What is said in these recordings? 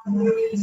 Good morning,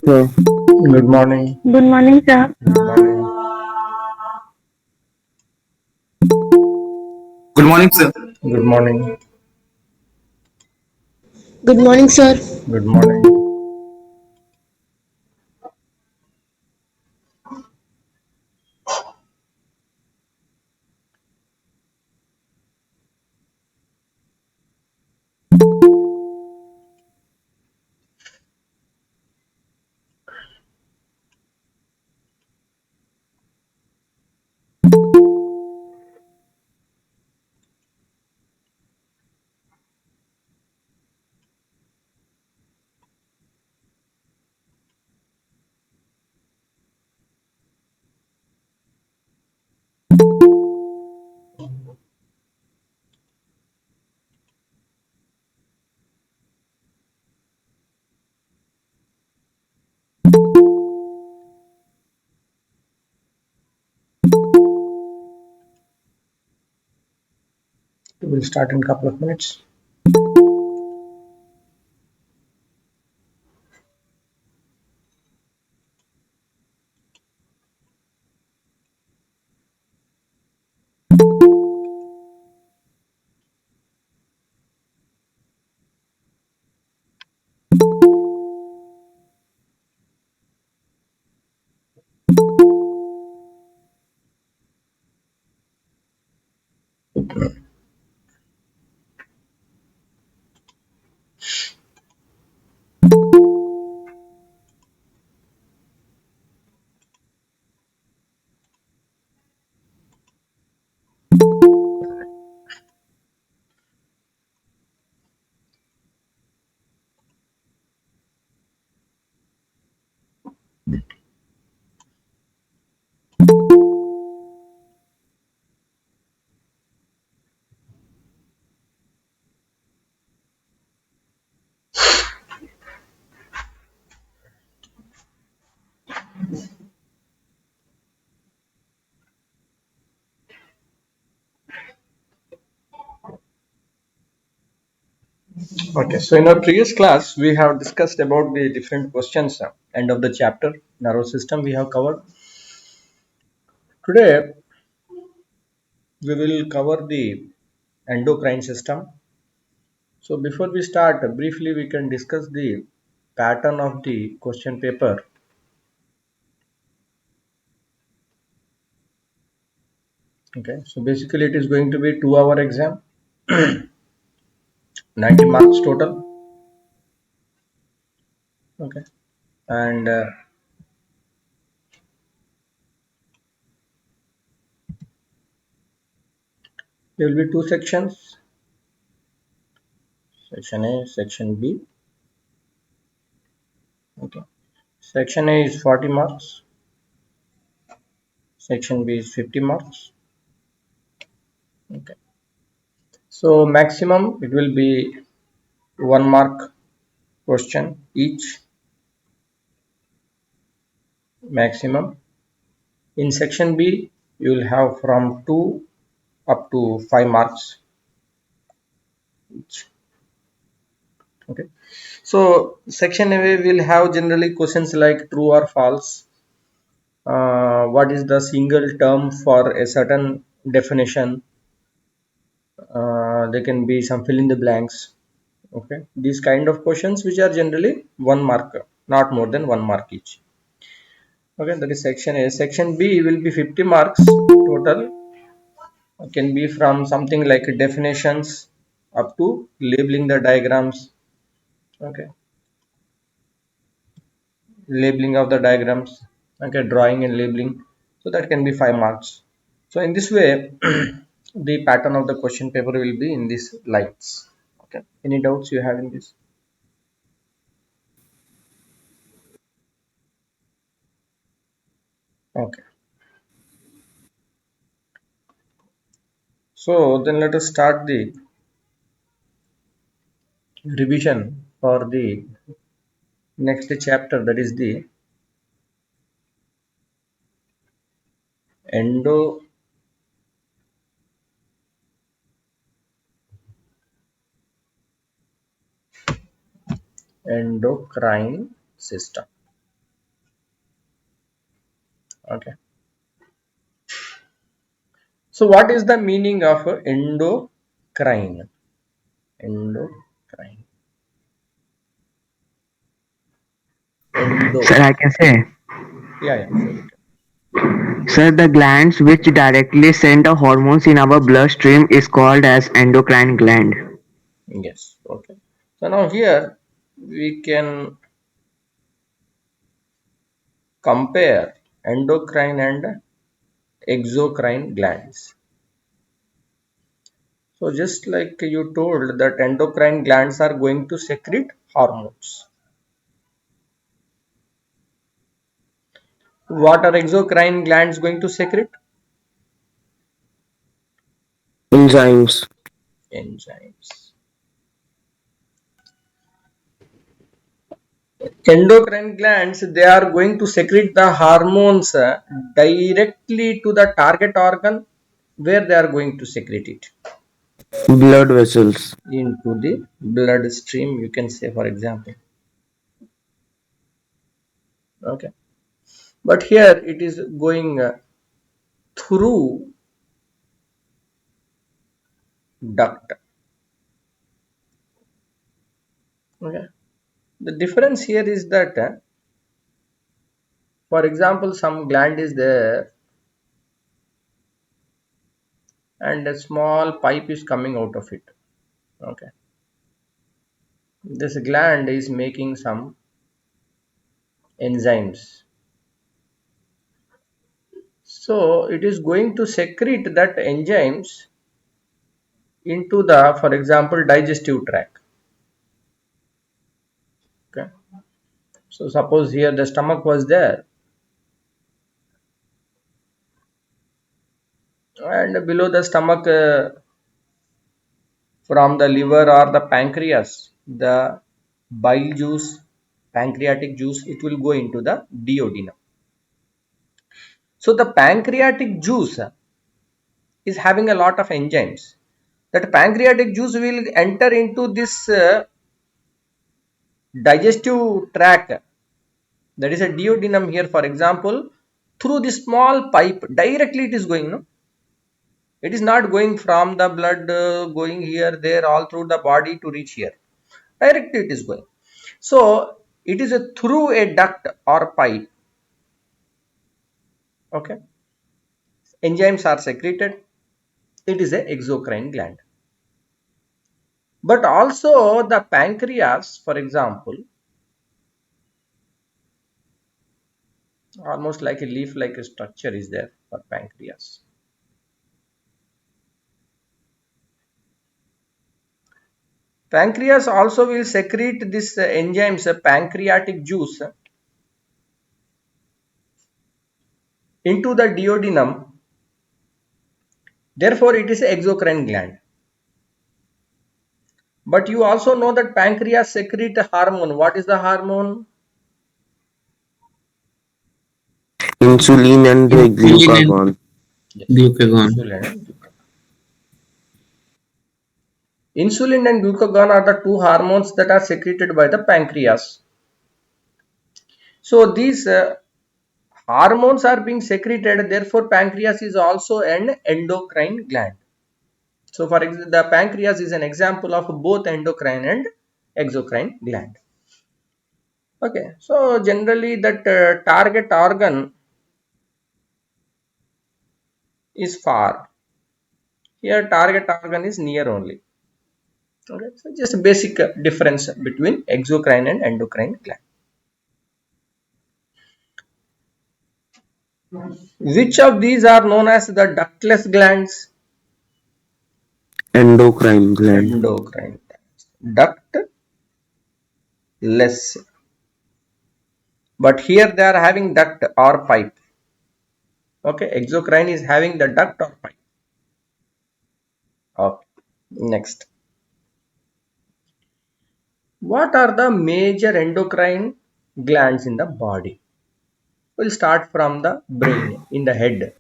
sir. Good morning. Good morning, sir. Good morning. Good morning, sir. Good morning. Good morning, sir. Good morning. We'll start in a couple of minutes. Okay, so in our previous class, we have discussed about the different questions. End of the chapter, nervous system we have covered. Today, we will cover the endocrine system. So before we start, briefly we can discuss the pattern of the question paper. Okay, so basically it is going to be 2 hour exam, 90 marks total. Okay, and there will be two sections, section A, section B. Okay, section A is 40 marks, section B is 50 marks. Okay, so maximum it will be 1 mark question each, maximum. In section B, you will have from 2 up to 5 marks each. Okay, so section A will have generally questions like true or false. What is the single term for a certain definition? There can be some fill in the blanks. Okay, these kind of questions which are generally 1 mark, not more than 1 mark each. Okay, that is section A. Section B will be 50 marks total. Can be from something like definitions up to labeling the diagrams. Okay, labeling of the diagrams. Okay, drawing and labeling. So that can be 5 marks. So in this way, the pattern of the question paper will be in these lines. Okay, any doubts you have in this? Okay, so then let us start the revision for the next chapter, that is the endo endocrine system. Okay, so what is the meaning of endocrine? Endocrine. Endo. Sir, I can say. Yeah, yeah, sure. You Sir, the glands which directly send the hormones in our bloodstream is called as endocrine gland. can. Yes. Okay. So now here we can compare endocrine and exocrine glands. So just like you told that endocrine glands are going to secrete hormones. What are exocrine glands going to secrete? Enzymes. Enzymes. Endocrine glands, they are going to secrete the hormones directly to the target organ where they are going to secrete it Blood vessels. into the blood stream, you can say, for example. Okay, but here it is going through duct. Okay, the difference here is that for example some gland is there and a small pipe is coming out of it. Okay, this gland is making some enzymes, so it is going to secrete that enzymes into the, for example, digestive tract. Okay, so suppose here the stomach was there and below the stomach, from the liver or the pancreas, the bile juice, pancreatic juice, it will go into the duodenum. So the pancreatic juice is having a lot of enzymes. That pancreatic juice will enter into this digestive tract, that is a duodenum here, for example, through the small pipe directly it is going, no, it is not going from the blood going here there all through the body to reach here, directly it is going. So it is a through a duct or pipe. Okay, enzymes are secreted, it is a exocrine gland. But also the pancreas, for example, almost like a leaf like a structure is there for pancreas. Pancreas also will secrete this enzymes, pancreatic juice, into the duodenum. Therefore, it is an exocrine gland. But you also know that pancreas secrete a hormone. What is the hormone? Insulin and Insulin and glucagon. Yes, glucagon. insulin and glucagon. Insulin and glucagon are the two hormones that are secreted by the pancreas. So these hormones are being secreted. Therefore, pancreas is also an endocrine gland. So, for example, the pancreas is an example of both endocrine and exocrine gland. Okay, so generally that target organ is far. Here target organ is near only. Okay, so just a basic difference between exocrine and endocrine gland. Which of these are known as the ductless glands? Endocrine gland. Endocrine glands. Ductless. But here they are having duct or pipe. Okay, exocrine is having the duct or pipe. Okay, next. What are the major endocrine glands in the body? We'll start from the brain, in the head.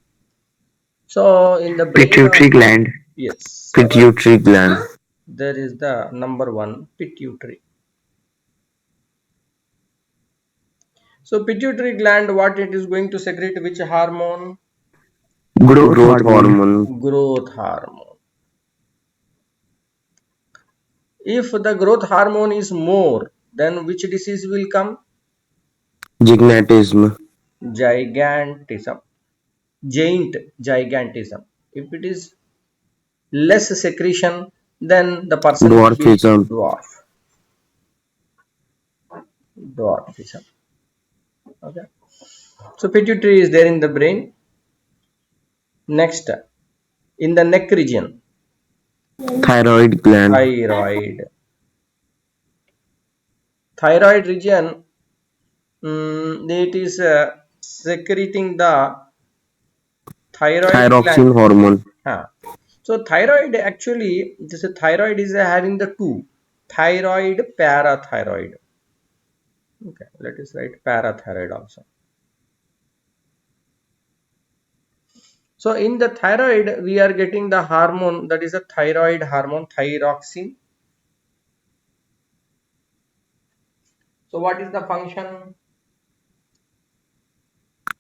So in the brain, Pituitary gland. yes, Pituitary gland. there is the number one, pituitary. So pituitary gland, what it is going to secrete, which hormone? Growth Growth hormone. hormone. Growth hormone. If the growth hormone is more, then which disease will come? Gigantism. Gigantism. Gigantism. If it is less secretion, then the person will be Dwarfism. dwarfism. Okay. So pituitary is there in the brain. Next, in the neck region, Thyroid gland. Thyroid region, it is secreting the thyroid Thyroxine gland. hormone. So thyroid, actually this thyroid is having the two, thyroid, parathyroid. Okay, let us write parathyroid also. So in the thyroid we are getting the hormone, that is a thyroid hormone, thyroxine. So what is the function?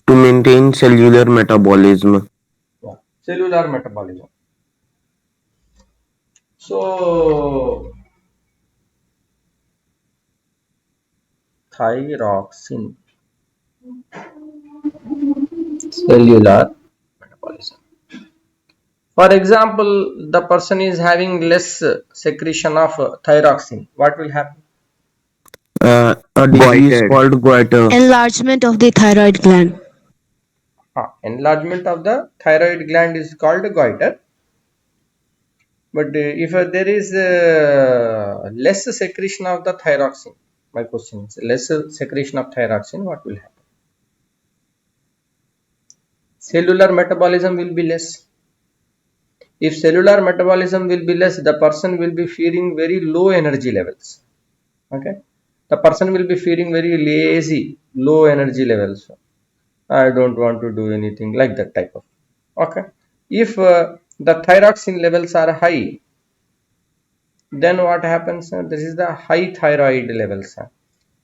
To maintain cellular metabolism. Cellular metabolism. So thyroxine, cellular metabolism. For example, the person is having less secretion of thyroxine. What will happen? A disease Goiter. called goiter. Enlargement of the thyroid gland. Enlargement of the thyroid gland is called goiter. But if there is less secretion of the thyroxine, my question is less secretion of thyroxine, what will happen? Cellular metabolism will be less. If cellular metabolism will be less, the person will be feeling very low energy levels. Okay, the person will be feeling very lazy, low energy levels. I don't want to do anything, like that type of. Okay, if the thyroxine levels are high, then what happens? This is the high thyroid levels,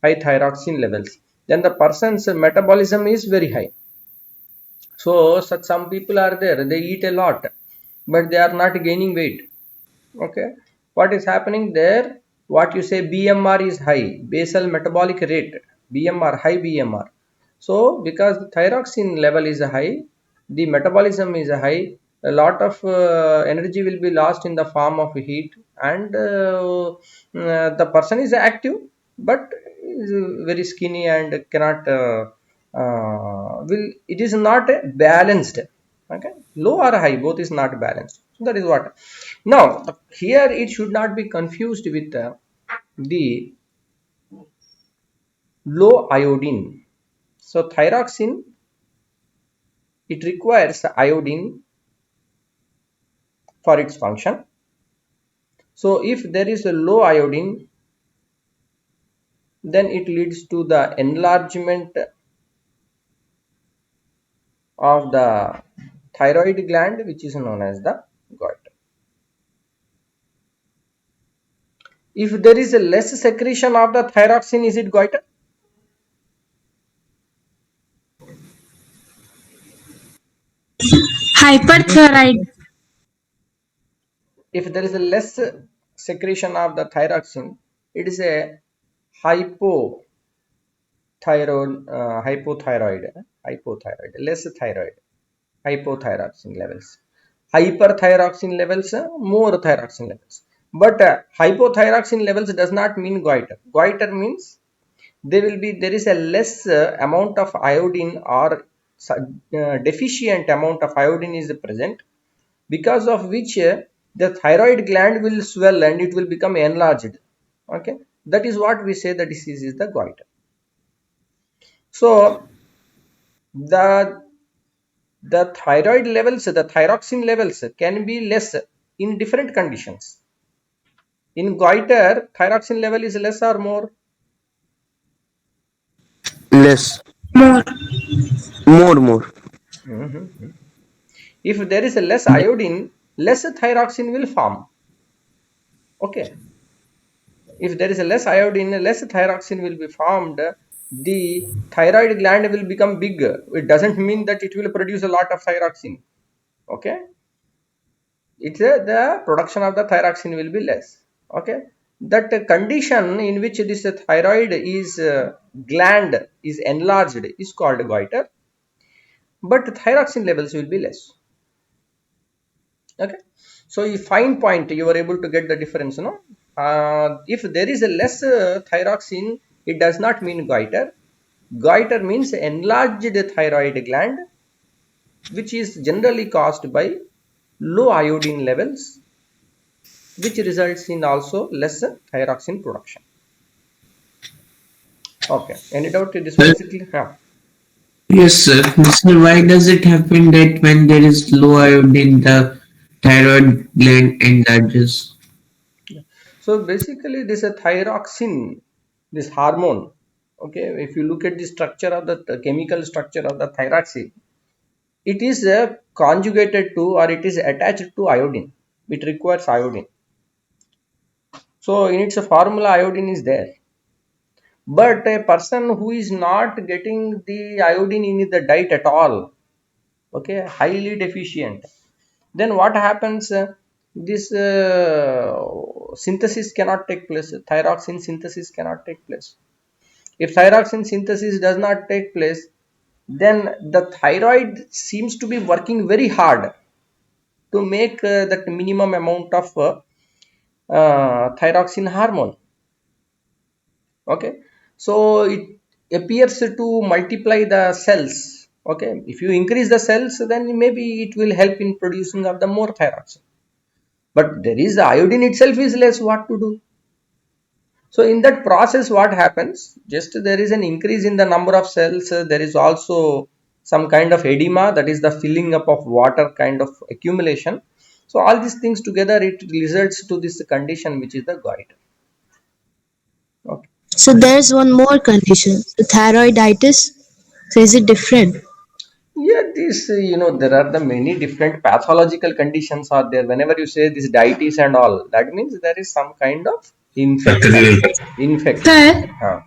high thyroxine levels. Then the person's metabolism is very high. So such some people are there, they eat a lot, but they are not gaining weight. Okay, what is happening there? What you say, BMR is high, basal metabolic rate, BMR, high BMR. So because the thyroxine level is high, the metabolism is high, a lot of energy will be lost in the form of heat, and the person is active but is very skinny and cannot will, it is not balanced. Okay, low or high, both is not balanced. So that is what. Now here it should not be confused with the low iodine. So thyroxine, it requires iodine for its function. So if there is a low iodine, then it leads to the enlargement of the thyroid gland, which is known as the goiter. If there is a less secretion of the thyroxine, is it goiter? Hyperthyroid. If there is a less secretion of the thyroxine, it is a hypothyroid, less thyroid, hypothyroxine levels. Hyperthyroxine levels, more thyroxine levels. But hypothyroxine levels does not mean goiter. Goiter means there is a less amount of iodine, or deficient amount of iodine is present, because of which the thyroid gland will swell and it will become enlarged. Okay, that is what we say the disease is the goiter. So the thyroid levels, the thyroxine levels can be less in different conditions. In goiter, thyroxine level is less or more? Less. More. More. Mhm. If there is a less iodine, less thyroxine will form. Okay. If there is a less iodine, less thyroxine will be formed. The thyroid gland will become bigger. It doesn't mean that it will produce a lot of thyroxine. Okay. It's the production of the thyroxine will be less. Okay. That condition in which this thyroid is gland is enlarged is called goiter, but thyroxine levels will be less. Okay, so you fine point, you are able to get the difference, no? If there is a less thyroxine, it does not mean goiter. Goiter means enlarged thyroid gland, which is generally caused by low iodine levels, which results in also less thyroxine production. Okay, any doubt? This one Well, is clear? Yeah. yes, sir. Sir, why does it happen that when there is low iodine, the thyroid gland enlarges? So basically, this is a thyroxine, this hormone. Okay, if you look at the structure of the chemical structure of the thyroxine, it is conjugated to, or it is attached to iodine. It requires iodine. So in its formula, iodine is there. But a person who is not getting the iodine in the diet at all, okay, highly deficient, then what happens? This synthesis cannot take place. Thyroxine synthesis cannot take place. If thyroxine synthesis does not take place, then the thyroid seems to be working very hard to make that minimum amount of thyroxine hormone. Okay, so it appears to multiply the cells. Okay, if you increase the cells, then maybe it will help in producing of the more thyroxine, but there is the iodine itself is less. What to do? So in that process, what happens? Just there is an increase in the number of cells. There is also some kind of edema, that is the filling up of water kind of accumulation. So all these things together, it results to this condition which is the goiter. Okay. So there's one more condition, the thyroiditis. So is it different? Yeah, this there are the many different pathological conditions are there. Whenever you say this diabetes and all, that means there is some kind of infection. Bacterial, Infection. Sir, Huh.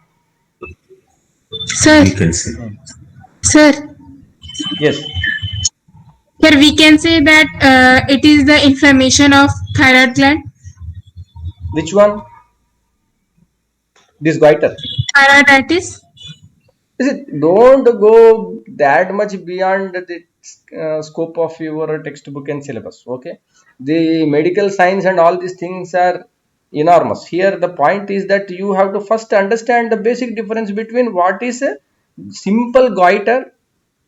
sir, you can say. sir. Yes. Here we can say that it is the inflammation of thyroid gland. Which one? This goiter. Thyroiditis. Is it? Don't go that much beyond the scope of your textbook and syllabus. Okay. The medical science and all these things are enormous. Here, the point is that you have to first understand the basic difference between what is a simple goiter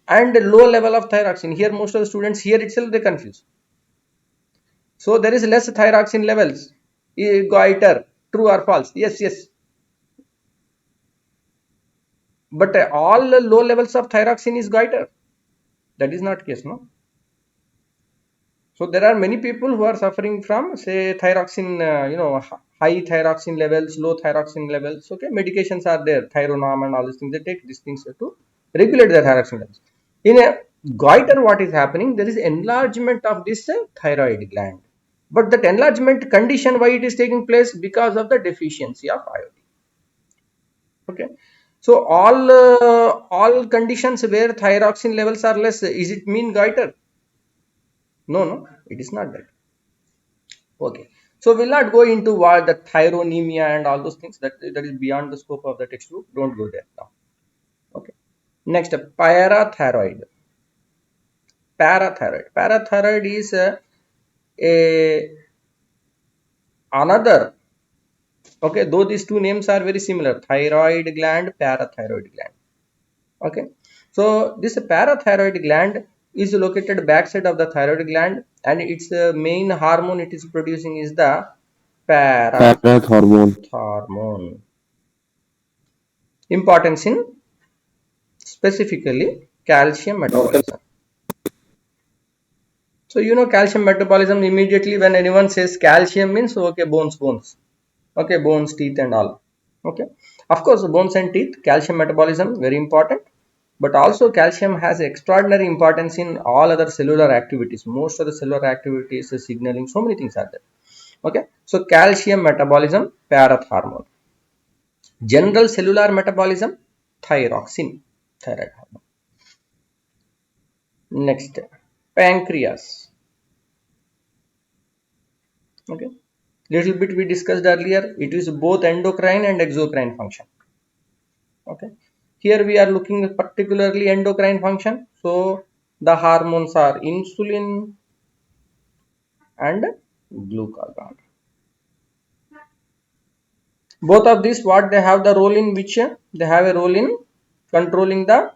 and low level of thyroxine. Here, most of the students here itself they confuse. So there is less thyroxine levels. Goiter, true or false? Yes, yes. But all low levels of thyroxine is goiter. That is not case, no. So there are many people who are suffering from, say, thyroxine, high thyroxine levels, low thyroxine levels. Okay, medications are there, Thyronam and all these things. They take these things to regulate their thyroxine levels. In a goiter, what is happening? There is enlargement of this thyroid gland. But that enlargement condition, why it is taking place? Because of the deficiency of iodine. Okay. So all conditions where thyroxine levels are less, is it mean goiter? No, it is not that. Okay. So we'll not go into what the thyronemia and all those things, that is beyond the scope of the textbook. Don't go there now. Okay. Next, parathyroid. Parathyroid is a another. Okay, though these two names are very similar: thyroid gland, parathyroid gland. Okay, so this parathyroid gland is located backside of the thyroid gland, and its main hormone it is producing is the Parath hormone. parathormone. Importance in specifically calcium metabolism. So you know calcium metabolism, immediately when anyone says calcium means okay, bones. Okay, bones, teeth and all. Okay, of course bones and teeth, calcium metabolism very important, but also calcium has extraordinary importance in all other cellular activities. Most of the cellular activities, signaling, so many things are there. Okay, so calcium metabolism, parathormone. General cellular metabolism, thyroxine, thyroid hormone. Next, pancreas. Okay, little bit we discussed earlier, it is both endocrine and exocrine function. Okay, here we are looking at particularly endocrine function. So the hormones are insulin and glucagon. Both of these, what they have the role in, which they have a role in controlling the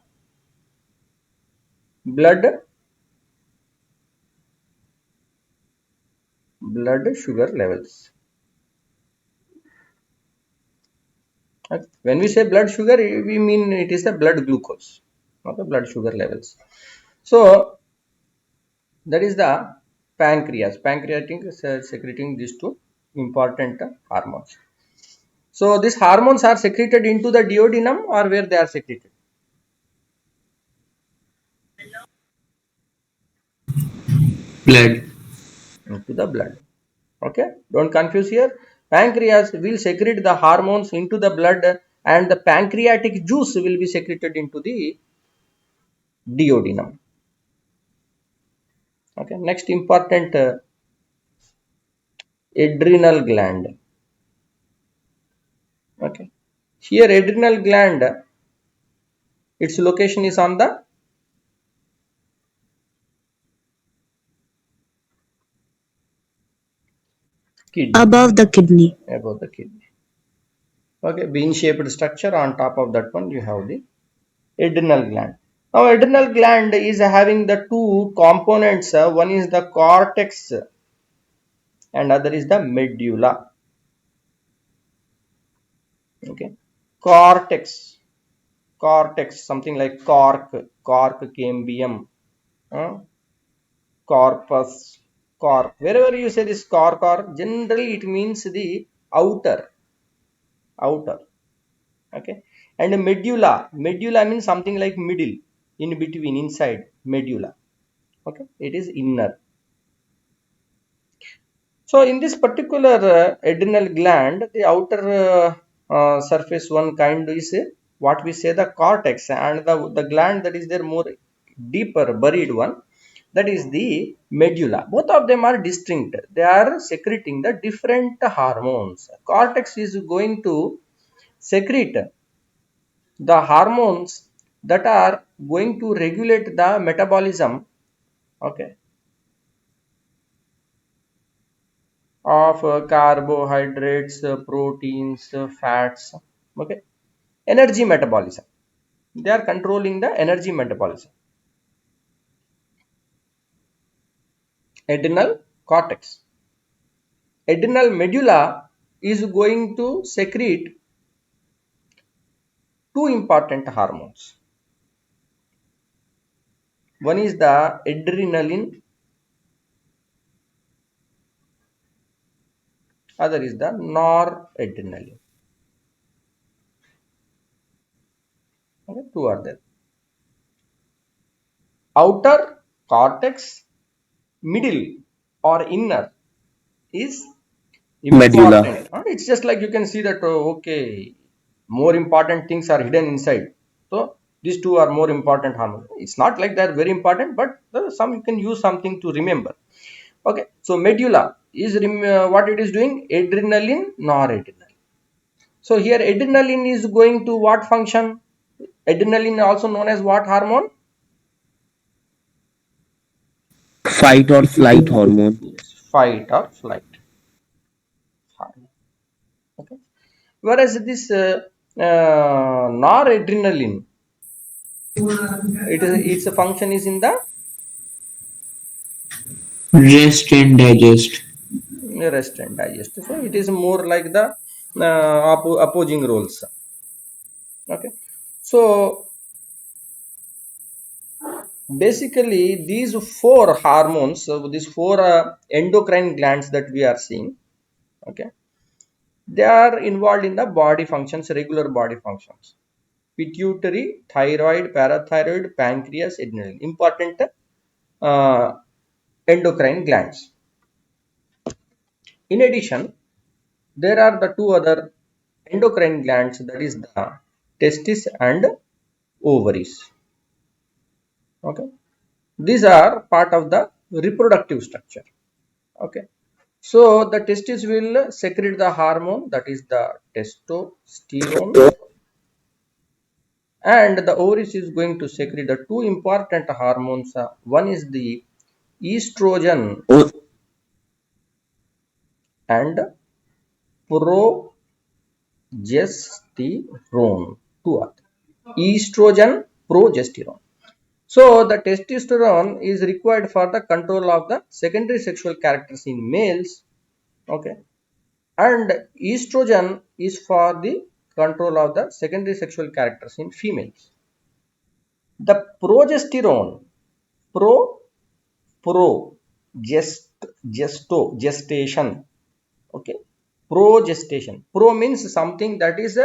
blood sugar levels. When we say blood sugar, we mean it is the blood glucose, not the blood sugar levels. So that is the pancreas. Pancreatic is secreting these two important hormones. So these hormones are secreted into the duodenum, or where they are secreted? Blood. Into the blood. Okay, don't confuse here. Pancreas will secrete the hormones into the blood, and the pancreatic juice will be secreted into the duodenum. Okay, next important, adrenal gland. Okay, here adrenal gland, its location is on the kidney. Above the kidney. Above the kidney. Okay, bean shaped structure, on top of that one you have the adrenal gland. Now adrenal gland is having the two components, one is the cortex and other is the medulla. Okay, cortex, something like cork, cambium, corpus, cork. Wherever you say this cork, or generally it means the outer. Okay, and medulla means something like middle, in between, inside, medulla. Okay, it is inner. So in this particular adrenal gland, the outer surface one kind is what we say the cortex, and the gland that is there more deeper buried one, that is the medulla. Both of them are distinct. They are secreting the different hormones. Cortex is going to secrete the hormones that are going to regulate the metabolism, okay, of carbohydrates, proteins, fats. Okay, energy metabolism. They are controlling the energy metabolism. Adrenal cortex. Adrenal medulla is going to secrete two important hormones. One is the adrenaline, other is the noradrenaline. Okay, two are there. Outer cortex, middle or inner is Medulla. important. It's just like you can see that okay, more important things are hidden inside. So these two are more important hormones. It's not like they're very important, but some you can use something to remember. Okay, so medulla is what it is doing? Adrenaline, noradrenaline. So here adrenaline is going to what function? Adrenaline also known as what hormone? Fight or flight hormone. Yes, fight or flight. Okay. Whereas this noradrenaline, its function is in the Rest and digest. rest and digest. So it is more like the opposing roles. Okay. So basically these four hormones, these four endocrine glands that we are seeing, okay, they are involved in the body functions, regular body functions. Pituitary, thyroid, parathyroid, pancreas, adrenal, important uh, endocrine glands. In addition, there are the two other endocrine glands, that is the testis and ovaries. Okay, these are part of the reproductive structure. Okay, so the testis will secrete the hormone, that is the testosterone, and the ovaries is going to secrete the two important hormones. One is the estrogen Oh, and progesterone. Two are estrogen, progesterone. So the testosterone is required for the control of the secondary sexual characters in males. Okay, and estrogen is for the control of the secondary sexual characters in females. The progesterone, pro pro gest gestation. Okay, progestation. Pro means something that is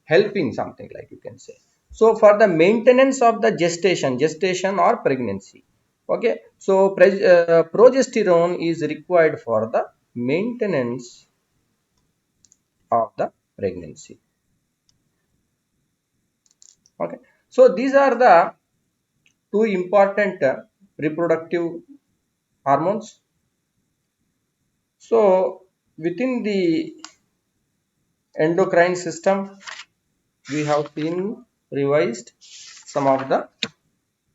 helping something, like you can say. So for the maintenance of the gestation or pregnancy. Okay, so progesterone is required for the maintenance of the pregnancy. Okay, so these are the two important reproductive hormones. So within the endocrine system, we have seen, revised some of the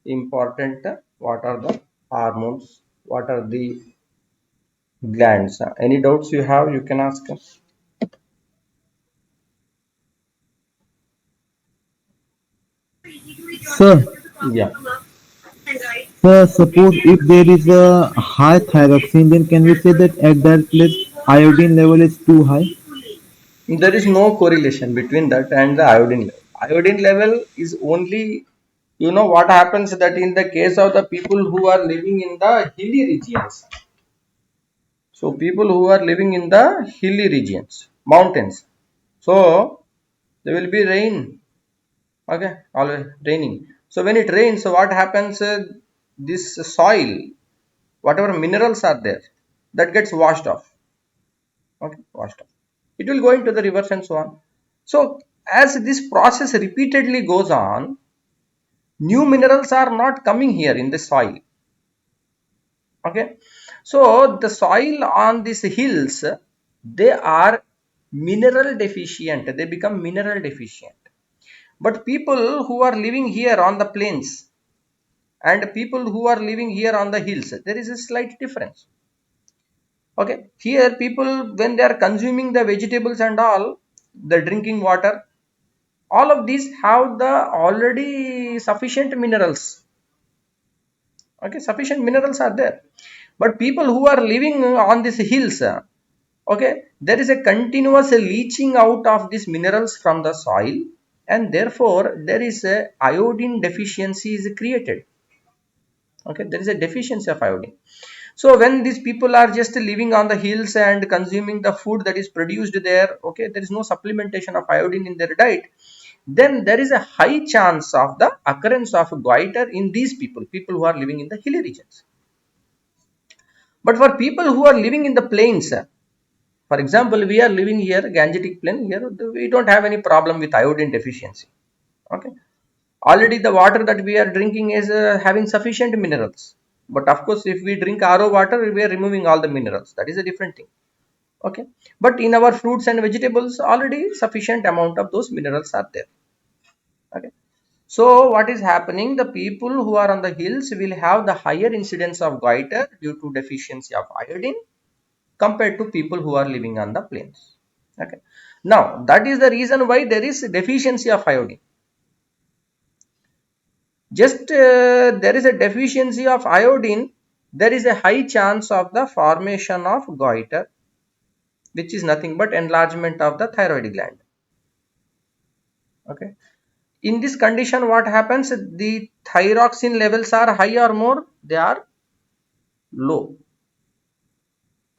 important what are the hormones, what are the glands. Any doubts you have, you can ask us. Sir, Yeah. suppose if there is a high thyroxine, then can we say that at that place iodine level is too high? There is no correlation between that and the iodine level. Iodine level is only, what happens that in the case of the people who are living in the hilly regions. So people who are living in the hilly regions, mountains. So there will be rain. Okay, always raining. So when it rains, so what happens? This soil, whatever minerals are there, that gets washed off. Okay, washed off. It will go into the rivers and so on. So as this process repeatedly goes on, new minerals are not coming here in the soil. Okay, so the soil on these hills, they are mineral deficient. They become mineral deficient. But people who are living here on the plains and people who are living here on the hills, there is a slight difference. Okay, here people, when they are consuming the vegetables and all, the drinking water, all of these have the already sufficient minerals. Okay, sufficient minerals are there. But people who are living on these hills, okay, there is a continuous leaching out of these minerals from the soil, and therefore there is a iodine deficiency is created. Okay, there is a deficiency of iodine. So when these people are just living on the hills and consuming the food that is produced there, okay, there is no supplementation of iodine in their diet, then there is a high chance of the occurrence of goiter in these people who are living in the hilly regions. But for people who are living in the plains, for example, we are living here, Gangetic Plain, here we don't have any problem with iodine deficiency. Okay, already the water that we are drinking is having sufficient minerals. But of course, if we drink RO water, we are removing all the minerals. That is a different thing. Okay, but in our fruits and vegetables, already sufficient amount of those minerals are there. Okay, so what is happening? The people who are on the hills will have the higher incidence of goiter due to deficiency of iodine compared to people who are living on the plains. Okay, now that is the reason why there is deficiency of iodine. Just there is a deficiency of iodine, there is a high chance of the formation of goiter, which is nothing but enlargement of the thyroid gland. Okay, in this condition what happens, the thyroxine levels are high or more, they are low,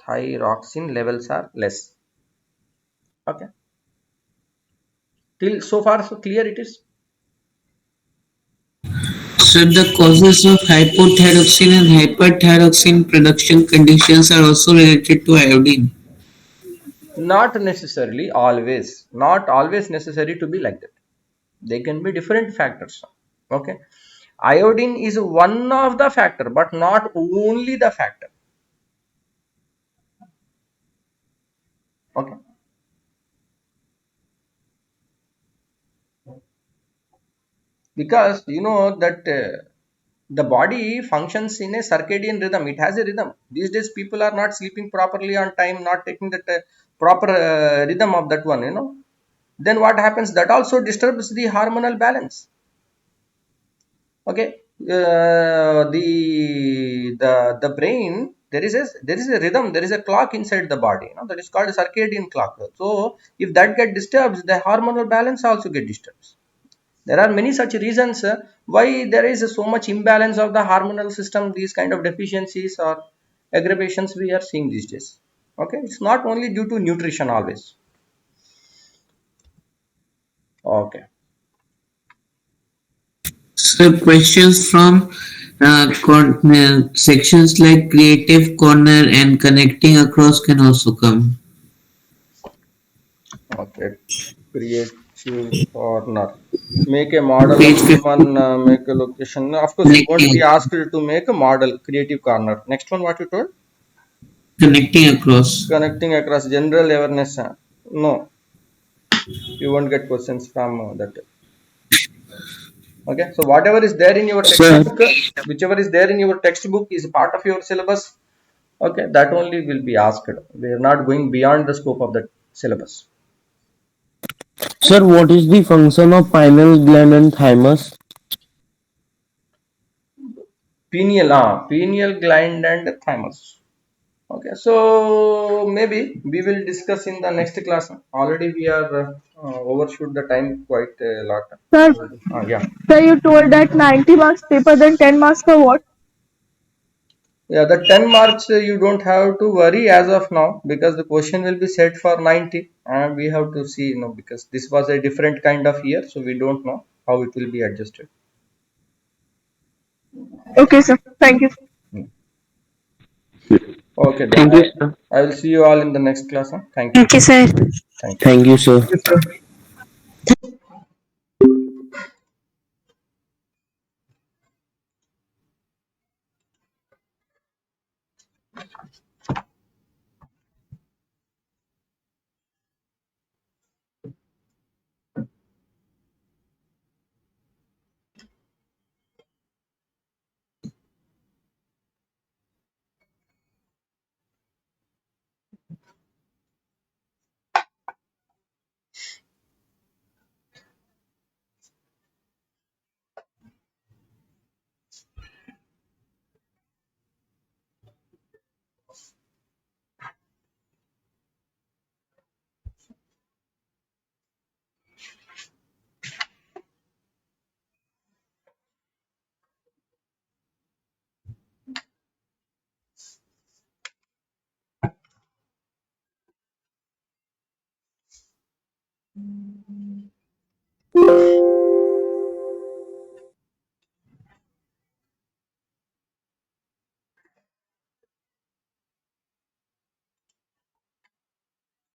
thyroxine levels are less. Okay, till so far so clear it is. So the causes of hypothyroxine and hyperthyroxine production conditions are also related to iodine. Not necessarily always, not always necessary to be like that. They can be different factors. Okay, iodine is one of the factor but not only the factor. Okay, because you know that the body functions in a circadian rhythm, it has a rhythm. These days people are not sleeping properly on time, not taking that proper rhythm of that one, you know. Then what happens, that also disturbs the hormonal balance. Okay, the brain, there is a rhythm, there is a clock inside the body, you know, that is called a circadian clock. So if that get disturbed, the hormonal balance also get disturbed. There are many such reasons why there is so much imbalance of the hormonal system. These kind of deficiencies or aggravations we are seeing these days. Okay, it's not only due to nutrition always. Okay, So questions from sections like creative corner and connecting across can also come. okay, creative corner. Make a model of Page 50, human, make a location. Of course you won't be connecting, asked to make a model creative corner. Next one, what you told? connecting across. Connecting across general awareness. No, you won't get questions from that. Okay, so whatever is there in your Sir, textbook, whichever is there in your textbook is part of your syllabus. Okay, that only will be asked. We are not going beyond the scope of the syllabus. sir, what is the function of pineal gland and thymus? Pineal gland and thymus. Okay, so maybe we will discuss in the next class. Already we are overshoot the time quite a lot. Sir, Yeah. sir, you told that 90 marks paper, then 10 marks for what? Yeah, the 10 marks you don't have to worry as of now, because the question will be set for 90 and we have to see, you know, because this was a different kind of year, so we don't know how it will be adjusted. Okay, sir. Thank you. Okay, then Thank you, sir. I will see you all in the next class. Huh? Thank you. Thank you, sir. Thank you. Thank you, sir.